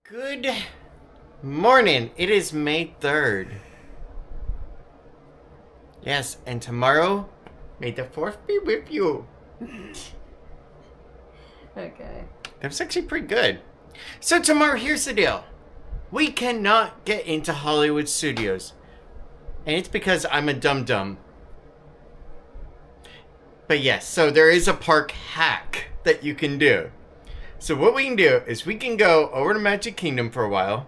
Good morning. It is May 3rd. Yes, and tomorrow, may the 4th be with you. Okay. That's actually pretty good. So tomorrow, here's the deal. We cannot get into Hollywood Studios. And it's because I'm a dum-dum. But yes, so there is a park hack that you can do. So what we can do is we can go over to Magic Kingdom for a while.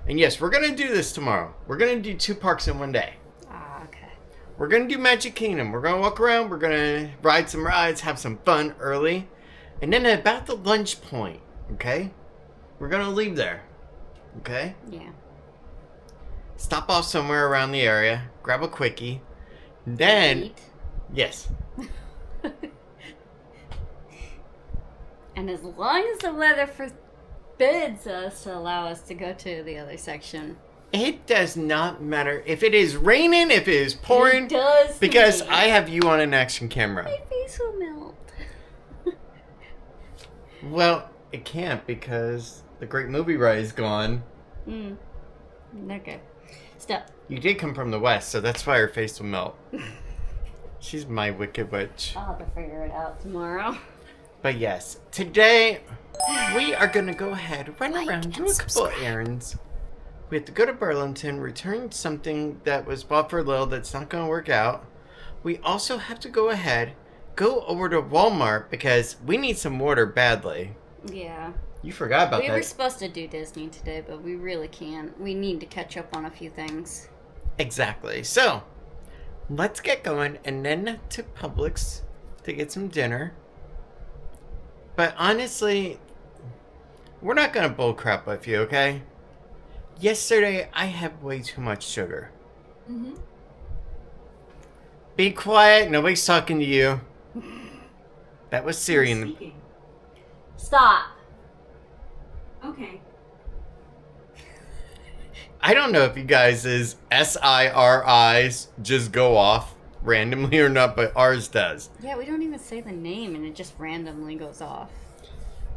And yes, we're going to do this tomorrow. We're going to do 2 parks in one day. Okay. We're going to do Magic Kingdom. We're going to walk around. We're going to ride some rides, have some fun early. And then at about the lunch point, okay, we're going to leave there. Okay? Yeah. Stop off somewhere around the area. Grab a quickie. Then, Eat. yes. And as long as the weather forbids us to allow us to go to the other section. It does not matter if it is raining, if it is pouring. It does. Because me. I have you on an action camera. My face will melt. Well, it can't because the great movie ride is gone. Okay. Stop. You did come from the west, so that's why her face will melt. She's my wicked witch. I'll have to figure it out tomorrow. But yes, today we are going to go ahead, run Like around, and do a couple subscribe. errands. We have to go to Burlington, return something that was bought for Lil that's not going to work out. We also have to go ahead, go over to Walmart because we need some water badly. Yeah. You forgot about We that. were supposed to do Disney today, but we really can't. We need to catch up on a few things. Exactly. So, let's get going and then to Publix to get some dinner. But honestly, we're not going to bullcrap with you, okay? Yesterday, I had way too much sugar. Mm-hmm. Be quiet. Nobody's talking to you. That was Siri. Speaking. Stop. Okay. I don't know if you guys' SIRIs just go off randomly or not, but ours does. Yeah, we don't even say the name and it just randomly goes off.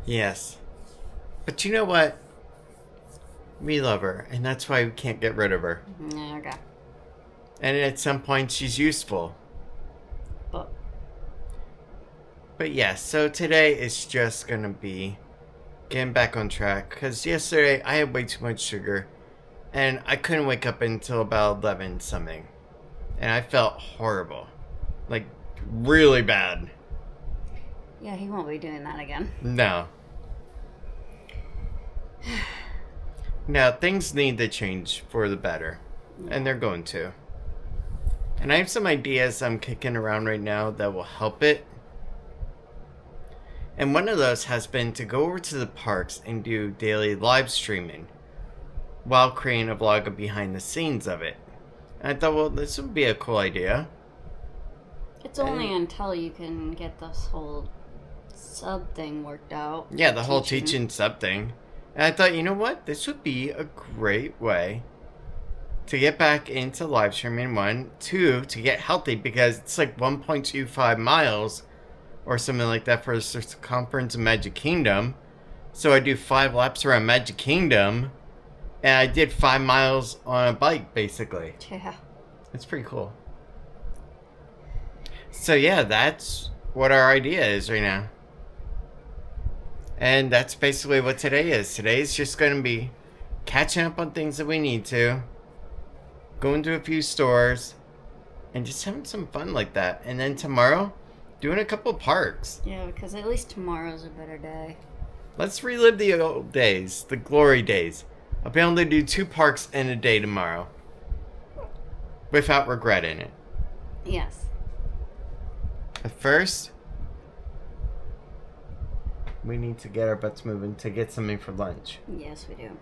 Yes. But you know what? We love her, and that's why we can't get rid of her. Okay. And at some point, she's useful. But But yes, so today is just going to be getting back on track. Because yesterday, I had way too much sugar. And I couldn't wake up until about 11 something. And I felt horrible. Like, really bad. yeah, he won't be doing that again. No. Now, things need to change for the better. And they're going to. And I have some ideas I'm kicking around right now that will help it. And one of those has been to go over to the parks and do daily live streaming while creating a vlog of behind the scenes of it. And I thought, well, this would be a cool idea. It's only until you can get this whole sub thing worked out. Yeah, the whole teaching sub thing. And I thought, you know what? This would be a great way to get back into live streaming. 1, 2, to get healthy because it's like 1.25 miles or something like that for the circumference of Magic Kingdom. So I do 5 laps around Magic Kingdom. And I did 5 miles on a bike, basically. Yeah. It's pretty cool. So yeah, that's what our idea is right now. And that's basically what today is. Today is just going to be catching up on things that we need to. Going to a few stores. And just having some fun like that. And then tomorrow, doing a couple parks. Yeah, because at least tomorrow's a better day. Let's relive the old days. The glory days. I'll be able to do 2 parks in a day tomorrow. Without regretting it. Yes. But first, we need to get our butts moving to get something for lunch. Yes, we do.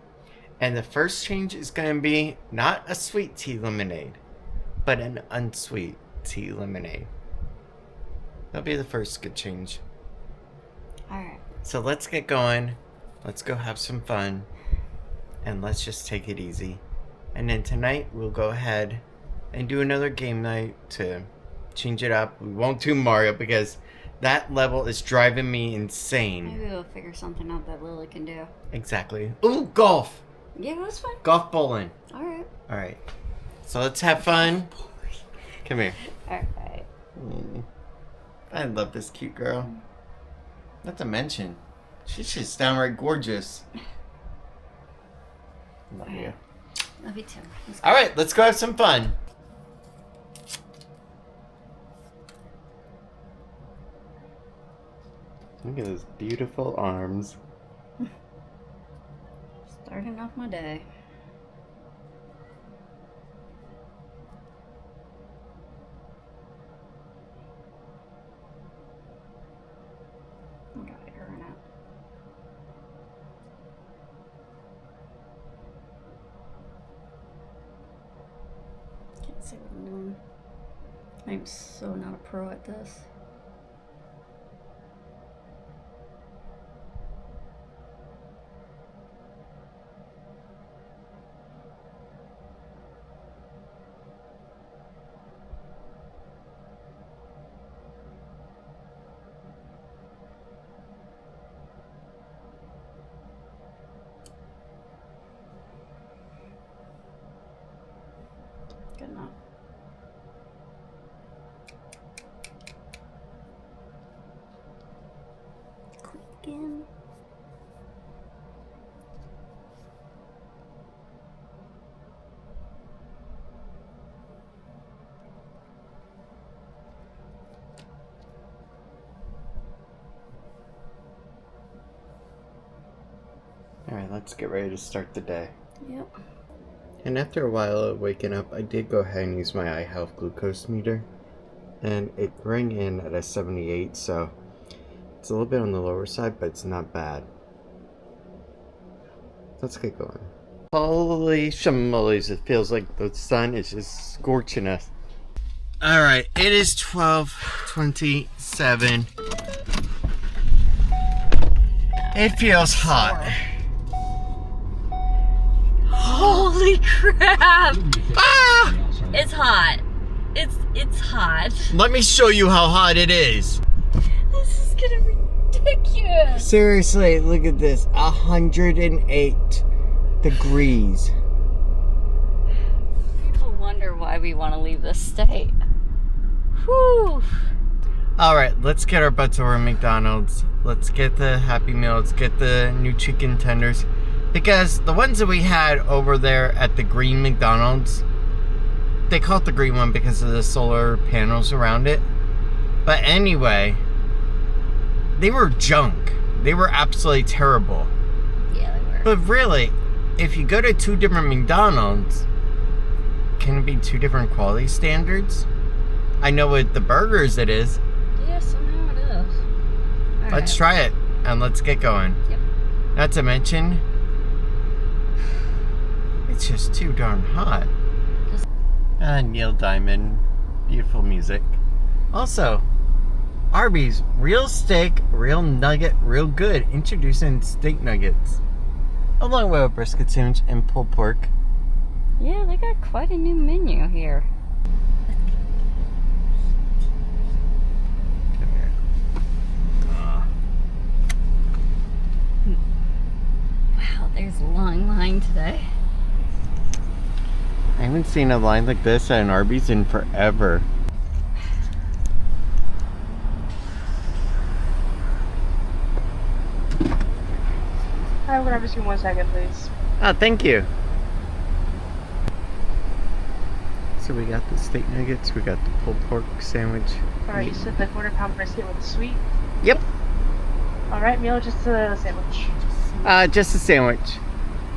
And the first change is going to be not a sweet tea lemonade, but an unsweet tea lemonade. That'll be the first good change. Alright. So let's get going. Let's go have some fun. And let's just take it easy. And then tonight, we'll go ahead and do another game night to change it up. We won't do Mario because That level is driving me insane. Maybe we'll figure something out that Lily can do. Exactly. Ooh, golf. Yeah, that's fine. Golf bowling. Alright. Alright. So let's have fun. Come here. Alright. I love this cute girl. Not to mention, she's just downright gorgeous. Love you. Love you too. Alright, let's go have some fun. Look at those beautiful arms. Starting off my day. I got it right now. Can't see what I'm doing. I'm so not a pro at this. Good enough. Click again. Alright, let's get ready to start the day. Yep. And after a while of waking up, I did go ahead and use my iHealth glucose meter. And it rang in at a 78, so it's a little bit on the lower side, but it's not bad. Let's get going. Holy shimolies, it feels like the sun is just scorching us. Alright, it is 12:27. It feels hot. Holy crap! Ah! It's hot. It's hot. Let me show you how hot it is. This is getting ridiculous. Seriously, look at this. 108 degrees. People wonder why we want to leave this state. Whew. Alright, let's get our butts over at McDonald's. Let's get the Happy Meal. Let's get the new chicken tenders. Because the ones that we had over there at the green McDonald's, they call it the green one because of the solar panels around it. But anyway, they were junk. They were absolutely terrible. Yeah, they were. But really, if you go to two different McDonald's, can it be two different quality standards? I know with the burgers it is. Yeah, somehow it is. All Let's try it and let's get going. Yep. Not to mention, it's just too darn hot. Neil Diamond, beautiful music. Also, Arby's, real steak, real nugget, real good. Introducing steak nuggets. Along with a brisket sandwich and pulled pork. Yeah, they got quite a new menu here. Come here. Wow, there's a long line today. I haven't seen a line like this at an Arby's in forever. Hi, we're gonna have 1 second, please. Oh, thank you. So we got the steak nuggets, we got the pulled pork sandwich. Alright, you said the quarter-pound brisket with a sweet. Yep. Alright, meal or just a sandwich? Just a sandwich.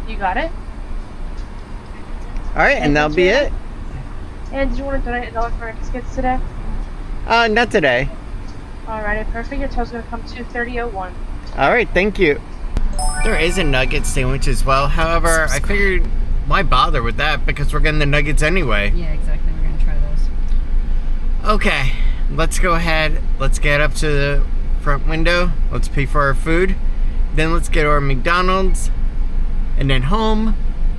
You got it? Alright, and that'll be it? And did you want to donate $1 for our biscuits today? Not today. Alright, perfect. Your total's gonna come to $30.01. Alright, thank you. There is a nugget sandwich as well. However, I figured why bother with that because we're getting the nuggets anyway. Yeah, exactly. We're gonna try those. Okay, let's go ahead. Let's get up to the front window. Let's pay for our food. Then let's get our McDonald's. And then home.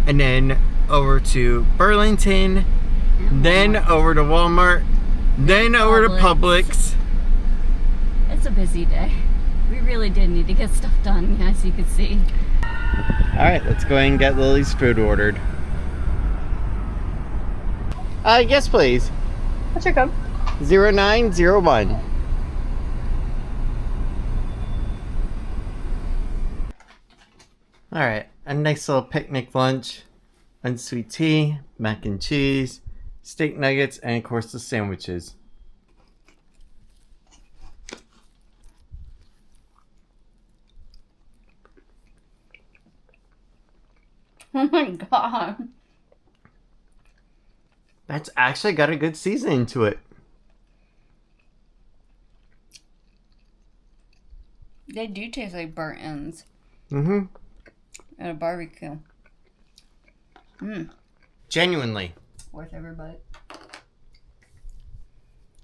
And then over to Burlington. Then over to Walmart. Then over to Publix. It's was a busy day. We really did need to get stuff done, as you can see. Alright, let's go ahead and get Lily's food ordered. Yes please. What's your code? 0901. Alright, a nice little picnic lunch. Unsweet tea, mac and cheese, steak nuggets, and of course the sandwiches. Oh my god. That's actually got a good seasoning to it. They do taste like burnt ends Mm-hmm. at a barbecue. Genuinely. Worth every bite.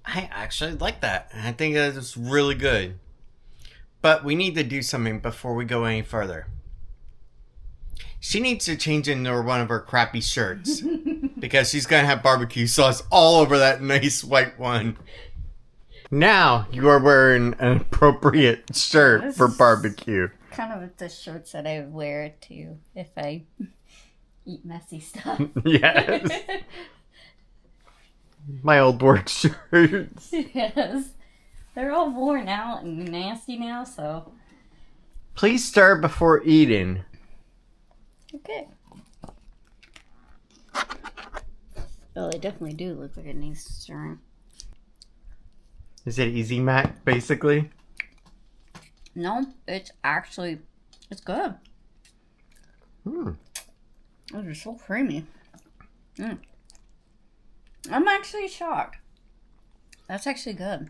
I actually like that. I think that is really good. But we need to do something before we go any further. She needs to change into one of her crappy shirts. Because she's going to have barbecue sauce all over that nice white one. Now you are wearing an appropriate shirt for barbecue. Kind of the shirts that I wear to if I eat messy stuff. Yes. My old work shirts. Yes. They're all worn out and nasty now, so. Please stir before eating. Okay. Oh, they definitely do look like it needs stirring. Is it easy, Mac, basically? No, it's good. Hmm. Those are so creamy. I'm actually shocked. That's actually good.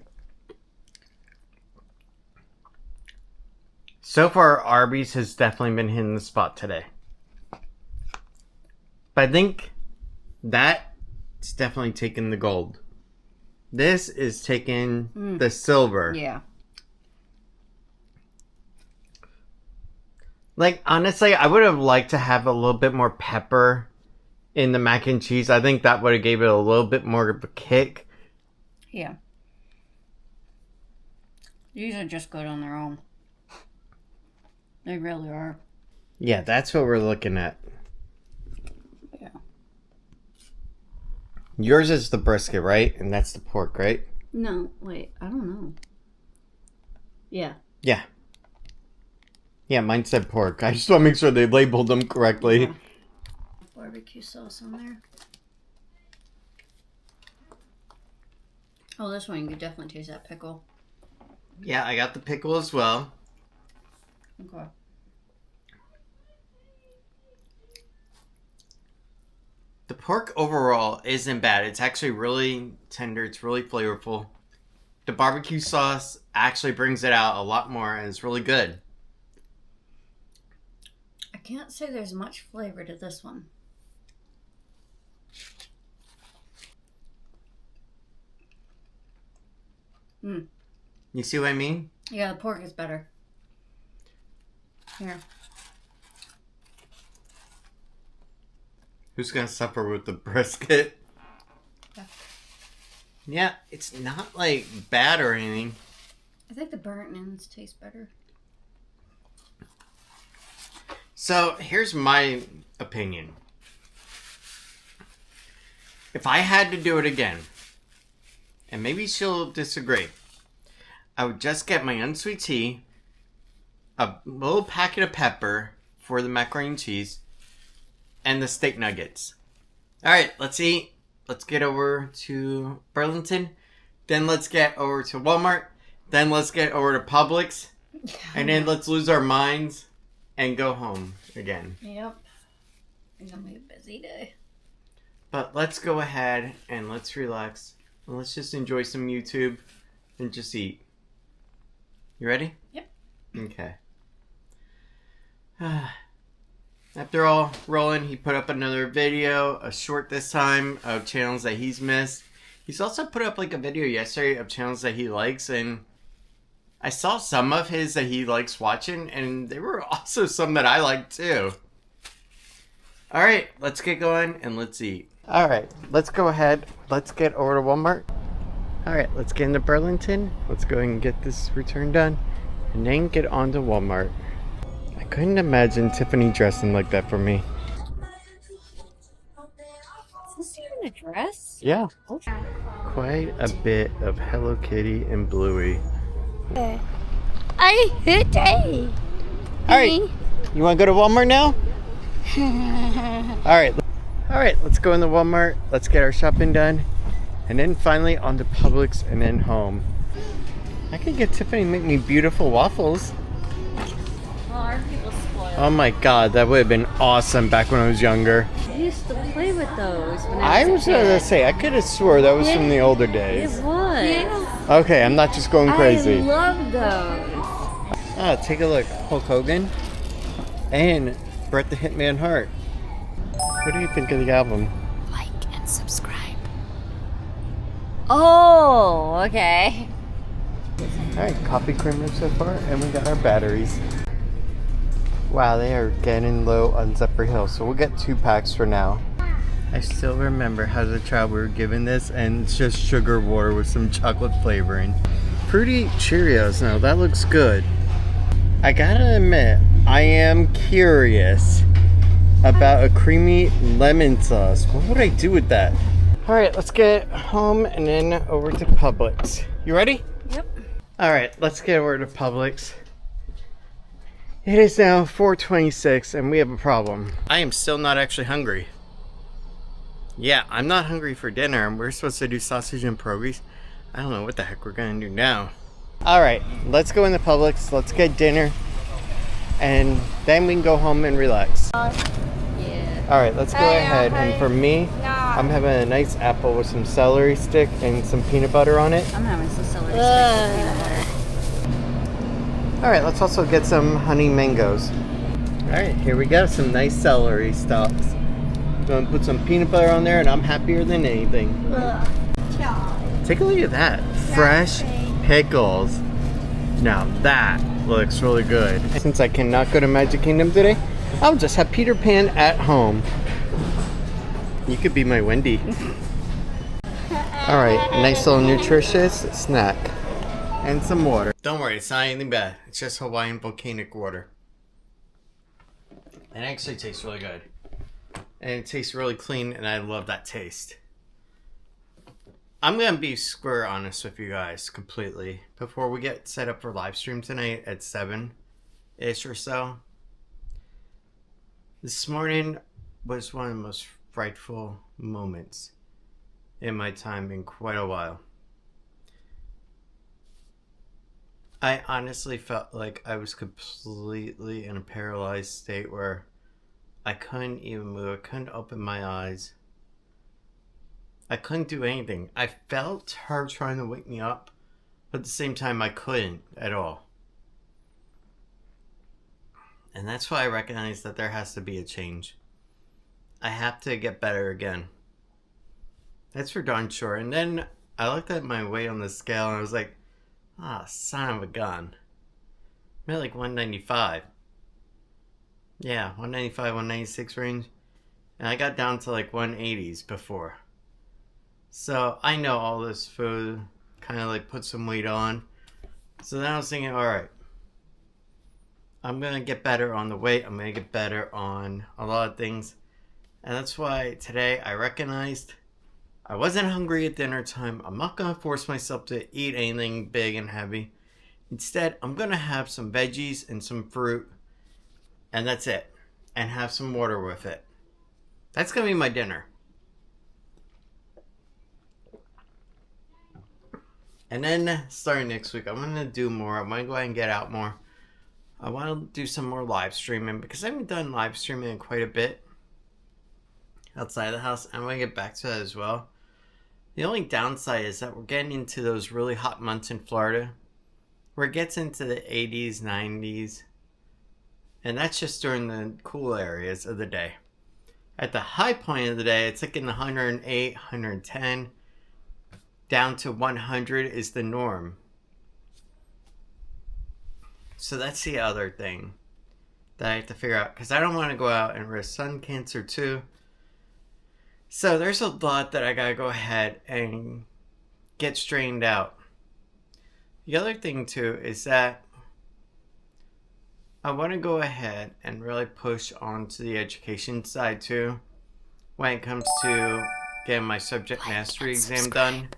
So far, Arby's has definitely been hitting the spot today. But I think that's definitely taken the gold. This is taking the silver. Yeah. Like, honestly, I would have liked to have a little bit more pepper in the mac and cheese. I think that would have gave it a little bit more of a kick. Yeah. These are just good on their own. They really are. Yeah, that's what we're looking at. Yeah. Yours is the brisket, right? And that's the pork, right? No, wait, I don't know. Yeah. Yeah. Yeah, mine said pork. I just want to make sure they labeled them correctly. Yeah. Barbecue sauce on there. Oh, this one you could definitely taste that pickle. Yeah, I got the pickle as well. Okay. The pork overall isn't bad. It's actually really tender. It's really flavorful. The barbecue sauce actually brings it out a lot more and it's really good. I can't say there's much flavor to this one. You see what I mean? Yeah, the pork is better. Here. Who's gonna suffer with the brisket? Yeah. Yeah, it's not like bad or anything. I think the burnt ends taste better. So here's my opinion. If I had to do it again, and maybe she'll disagree, I would just get my unsweet tea, a little packet of pepper for the macaroni and cheese, and the steak nuggets. Alright, let's eat. Let's get over to Burlington. Then let's get over to Walmart. Then let's get over to Publix. And then let's lose our minds and go home again. Yep. It's gonna be a busy day. But let's go ahead and let's relax. And let's just enjoy some YouTube and just eat. You ready? Yep. Okay. After all, Roland, he put up another video, a short this time, of channels that he's missed. He's also put up like a video yesterday of channels that he likes, and I saw some of his that he likes watching, and there were also some that I like too. Alright, let's get going and let's eat. Alright, let's go ahead. Let's get over to Walmart. Alright, let's get into Burlington. Let's go and get this return done. And then get on to Walmart. I couldn't imagine Tiffany dressing like that for me. Is this even a dress? Yeah. Quite a bit of Hello Kitty and Bluey. I hit it. Alright, you want to go to Walmart now? Alright, let's go into Walmart. Let's get our shopping done. And then finally on to Publix and then home. I could get Tiffany to make me beautiful waffles. Well, our people spoiled. Oh my god, that would have been awesome back when I was younger. I used to play with those when I was a going to kid. say, I could have swore that was from the older days. It was. Okay, I'm not just going crazy. I love those. Ah, take a look. Hulk Hogan and Bret the Hitman Hart. What do you think of the album? Like and subscribe. Oh, okay. Alright, coffee creamer so far, and we got our batteries. Wow, they are getting low on Zephyr Hill, so we'll get 2 packs for now. I still remember how as a child we were given this, and it's just sugar water with some chocolate flavoring. Fruity Cheerios, now that looks good. I gotta admit, I am curious about a creamy lemon sauce. What would I do with that? Alright, let's get home and then over to Publix. You ready? Yep. Alright, let's get over to Publix. It is now 4:26 and we have a problem. I am still not actually hungry. Yeah, I'm not hungry for dinner and we're supposed to do sausage and pierogies. I don't know what the heck we're gonna do now. Alright, let's go into Publix, let's get dinner, and then we can go home and relax. Yeah. Alright, let's go ahead, and for me, I'm having a nice apple with some celery stick and some peanut butter on it. I'm having some celery sticks with peanut butter. Alright, let's also get some honey mangoes. Alright, here we go, some nice celery stalks. Gonna put some peanut butter on there and I'm happier than anything. Take a look at that. Fresh pickles. Now that looks really good. Since I cannot go to Magic Kingdom today, I'll just have Peter Pan at home. You could be my Wendy. Alright, nice little nutritious snack. And some water. Don't worry, it's not anything bad. It's just Hawaiian volcanic water. It actually tastes really good. And it tastes really clean, and I love that taste. I'm going to be square honest with you guys completely. Before we get set up for live stream tonight at 7-ish or so. This morning was one of the most frightful moments in my time in quite a while. I honestly felt like I was completely in a paralyzed state where I couldn't even move. I couldn't open my eyes. I couldn't do anything. I felt her trying to wake me up, but at the same time I couldn't at all. And that's why I recognize that there has to be a change. I have to get better again. That's for darn sure. And then I looked at my weight on the scale and I was like, ah, son of a gun. I'm at like 195. Yeah, 195, 196 range. And I got down to like 180s before. So I know all this food kind of like put some weight on. So then I was thinking, alright, I'm going to get better on the weight. I'm going to get better on a lot of things. And that's why today I recognized I wasn't hungry at dinner time. I'm not going to force myself to eat anything big and heavy. Instead, I'm going to have some veggies and some fruit. And that's it. And have some water with it. That's going to be my dinner. And then starting next week, I'm going to do more. I'm going to go ahead and get out more. I want to do some more live streaming because I haven't done live streaming in quite a bit outside of the house. I'm going to get back to that as well. The only downside is that we're getting into those really hot months in Florida where it gets into the 80s, 90s. And that's just during the cool areas of the day. At the high point of the day, it's like in the 108, 110. Down to 100 is the norm. So that's the other thing that I have to figure out. Because I don't want to go out and risk sun cancer too. So there's a lot that I got to go ahead and get straightened out. The other thing too is that I want to go ahead and really push onto the education side too when it comes to getting my subject mastery exam done.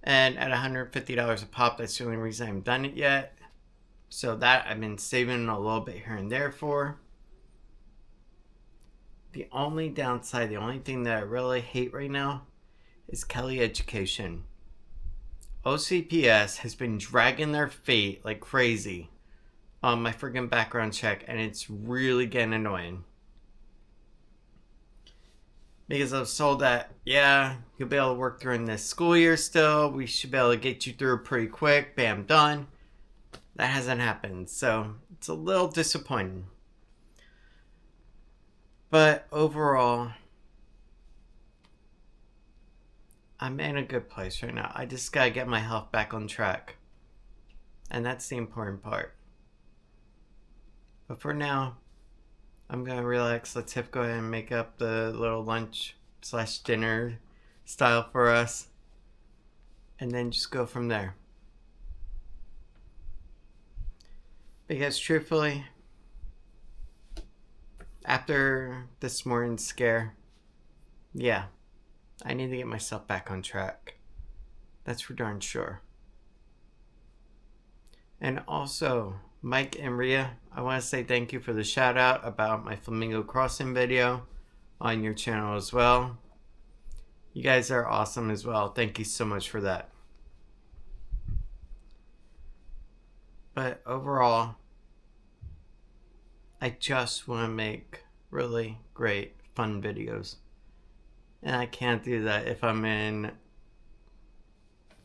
And at $150 a pop, that's the only reason I haven't done it yet. So that I've been saving a little bit here and there for. The only downside, the only thing that I really hate right now is Kelly Education. OCPS has been dragging their feet like crazy on my friggin' background check, and it's really getting annoying. Because I was told that, yeah, you'll be able to work during this school year still. We should be able to get you through pretty quick. Bam, done. That hasn't happened, so it's a little disappointing. But overall, I'm in a good place right now. I just gotta get my health back on track. And that's the important part. But for now, I'm gonna relax. Let Tiff go ahead and make up the little lunch/dinner style for us. And then just go from there. Because truthfully, after this morning's scare, yeah, I need to get myself back on track. That's for darn sure. And also, Mike and Rhea, I want to say thank you for the shout out about my Flamingo Crossing video on your channel as well. You guys are awesome as well. Thank you so much for that. But overall, I just want to make really great, fun videos. And I can't do that if I'm in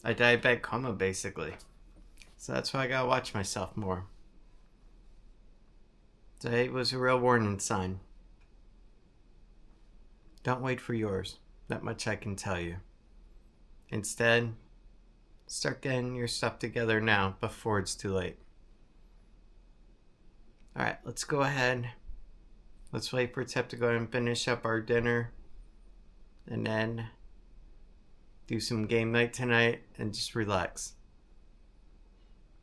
a diabetic coma, basically. So that's why I gotta watch myself more. Today was a real warning sign. Don't wait for yours. That much I can tell you. Instead, start getting your stuff together now before it's too late. Alright, let's go ahead. Let's wait for Tep to go and finish up our dinner. And then do some game night tonight and just relax.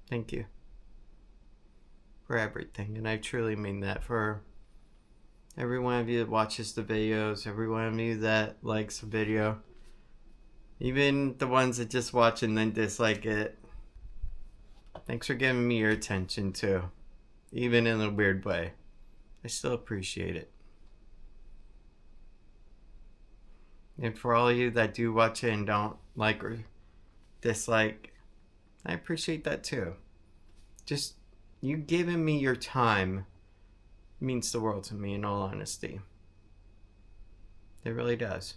Thank you for everything. And I truly mean that, for every one of you that watches the videos, every one of you that likes the video, even the ones that just watch and then dislike it. Thanks for giving me your attention too. Even in a weird way. I still appreciate it. And for all of you that do watch it and don't like or dislike, I appreciate that too. Just you giving me your time means the world to me, in all honesty. It really does.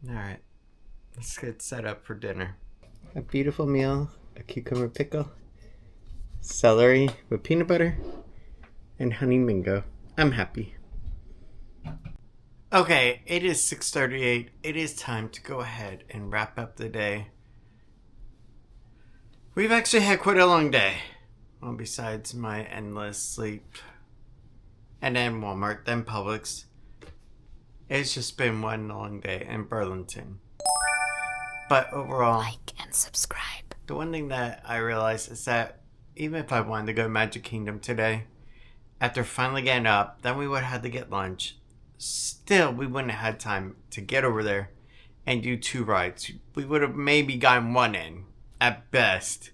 Alright, let's get set up for dinner. A beautiful meal, a cucumber pickle, celery with peanut butter, and honey mango. I'm happy. Okay, it is 6:38. It is time to go ahead and wrap up the day. We've actually had quite a long day. Well, besides my endless sleep, and then Walmart, then Publix. It's just been one long day in Burlington. But overall, like and subscribe. The one thing that I realized is that even if I wanted to go to Magic Kingdom today, after finally getting up, then we would have had to get lunch. Still, we wouldn't have had time to get over there and do 2 rides. We would have maybe gotten 1 in, at best.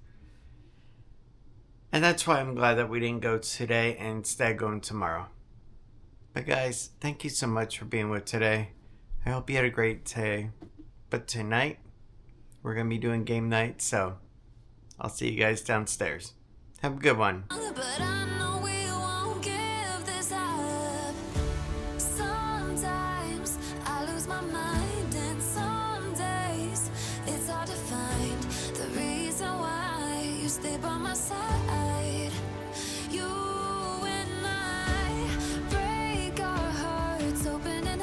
And that's why I'm glad that we didn't go today and instead going tomorrow. But guys, thank you so much for being with today. I hope you had a great day. But tonight, we're going to be doing game night, so I'll see you guys downstairs. Have a good one. But I know we won't give this up. Sometimes I lose my mind, and some days it's hard to find the reason why you stay by my side. You and I break our hearts open.